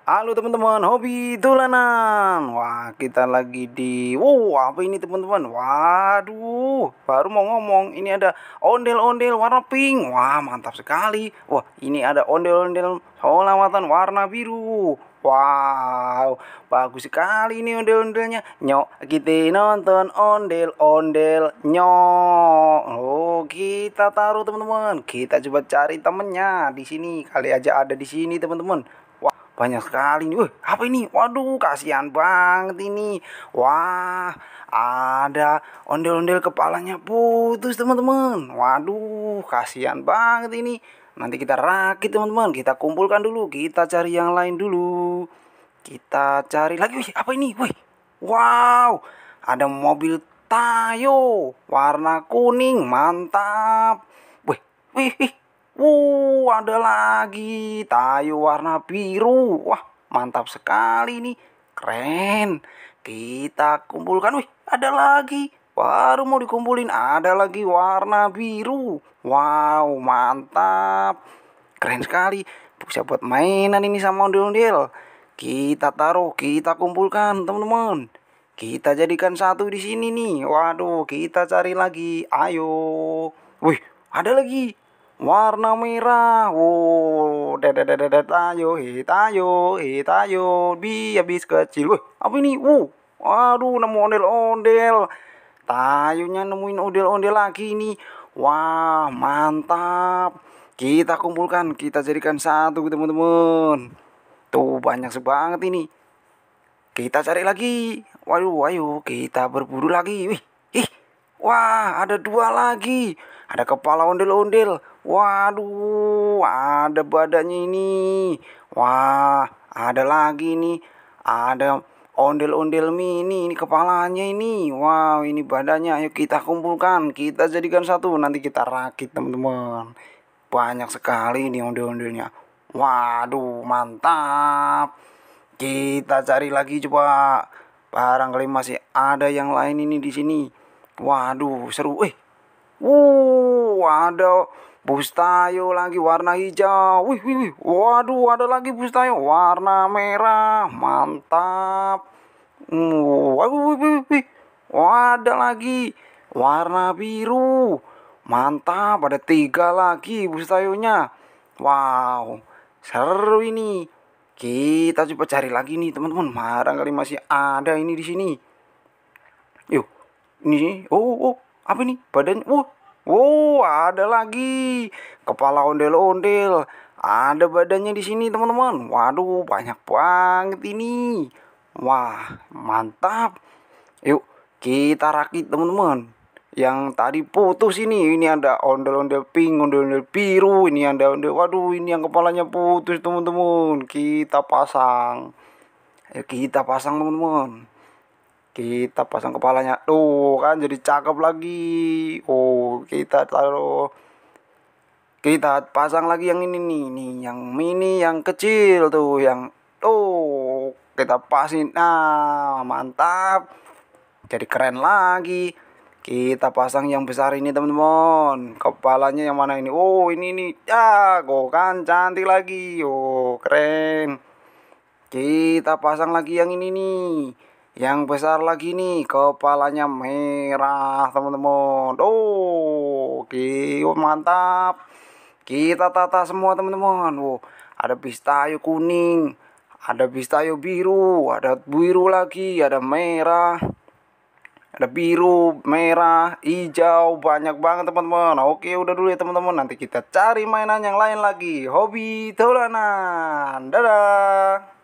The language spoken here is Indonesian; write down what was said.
Halo teman-teman, hobi dolanan. Wah, kita lagi di apa ini teman-teman? Waduh, baru mau ngomong, ini ada ondel-ondel warna pink. Wah, mantap sekali. Wah, ini ada ondel-ondel solawatan warna biru. Wow, bagus sekali ini ondel-ondelnya. Nyok, kita nonton ondel-ondel nyok. Oh, kita taruh teman-teman. Kita coba cari temennya di sini. Kali aja ada di sini teman-teman. Banyak sekali nih. Wih, apa ini? Waduh, kasihan banget ini. Wah, ada ondel-ondel kepalanya putus, teman-teman. Waduh, kasihan banget ini. Nanti kita rakit, teman-teman. Kita kumpulkan dulu. Kita cari yang lain dulu. Kita cari lagi. Wih, apa ini? Wih, wow, ada mobil Tayo warna kuning. Mantap. Wih, wih, wih. Ada lagi Tayo warna biru. Wah, mantap sekali nih. Keren. Kita kumpulkan. Wih, ada lagi. Baru mau dikumpulin, ada lagi warna biru. Wow, mantap. Keren sekali. Bisa buat mainan ini sama ondel-ondel. Kita taruh, kita kumpulkan, teman-teman. Kita jadikan satu di sini nih. Waduh, kita cari lagi. Ayo. Wih, ada lagi warna merah. Wow, dedet tayo, tayo, tayo, habis kecil. Wih, apa ini? Waduh, nemu ondel-ondel. Tayonya nemuin ondel-ondel lagi nih. Wah, mantap. Kita kumpulkan, kita jadikan satu, teman-teman. Tuh, banyak banget ini. Kita cari lagi. Waduh, ayo kita berburu lagi. Wih, ih, wah, ada dua lagi. Ada kepala ondel-ondel. Waduh, ada badannya ini. Wah, ada lagi nih. Ada ondel-ondel mini. Ini kepalanya ini. Wow, ini badannya. Ayo kita kumpulkan. Kita jadikan satu. Nanti kita rakit, teman-teman. Banyak sekali ini ondel-ondelnya. Waduh, mantap. Kita cari lagi coba. Barangkali masih ada yang lain ini di sini. Waduh, seru. Ada bus Tayo lagi warna hijau. Wih, wih, wih. Waduh, ada lagi bus Tayo warna merah. Mantap. Wih, wih, wih. Ada lagi warna biru. Mantap, ada 3 lagi bus Tayonya. Wow, seru ini. Kita coba cari lagi nih, teman-teman. Barangkali masih ada ini di sini. Yuk, ini. Apa ini? Badan. Ada lagi. Kepala ondel-ondel. Ada badannya di sini, teman-teman. Waduh, banyak banget ini. Wah, mantap. Yuk, kita rakit, teman-teman. Yang tadi putus ini ada ondel-ondel pink, ondel-ondel biru, ini ada ondel, waduh, ini yang kepalanya putus, teman-teman. Kita pasang. Ayo kita pasang, teman-teman. Kita pasang kepalanya. Tuh, kan jadi cakep lagi. Kita taruh. Kita pasang lagi yang ini nih, yang mini, yang kecil tuh, yang kita pasin. Nah, mantap. Jadi keren lagi. Kita pasang yang besar ini, teman-teman. Kepalanya yang mana ini? Ini kan cantik lagi. Keren. Kita pasang lagi yang ini nih. Yang besar lagi nih, kepalanya merah, teman-teman. Oke, mantap. Kita tata semua, teman-teman. Ada bis Tayo kuning, ada bis Tayo biru, ada biru lagi, ada merah. Ada biru, merah, hijau, banyak banget, teman-teman. Oke, udah dulu ya, teman-teman. Nanti kita cari mainan yang lain lagi. Hobi dolanan. Dadah.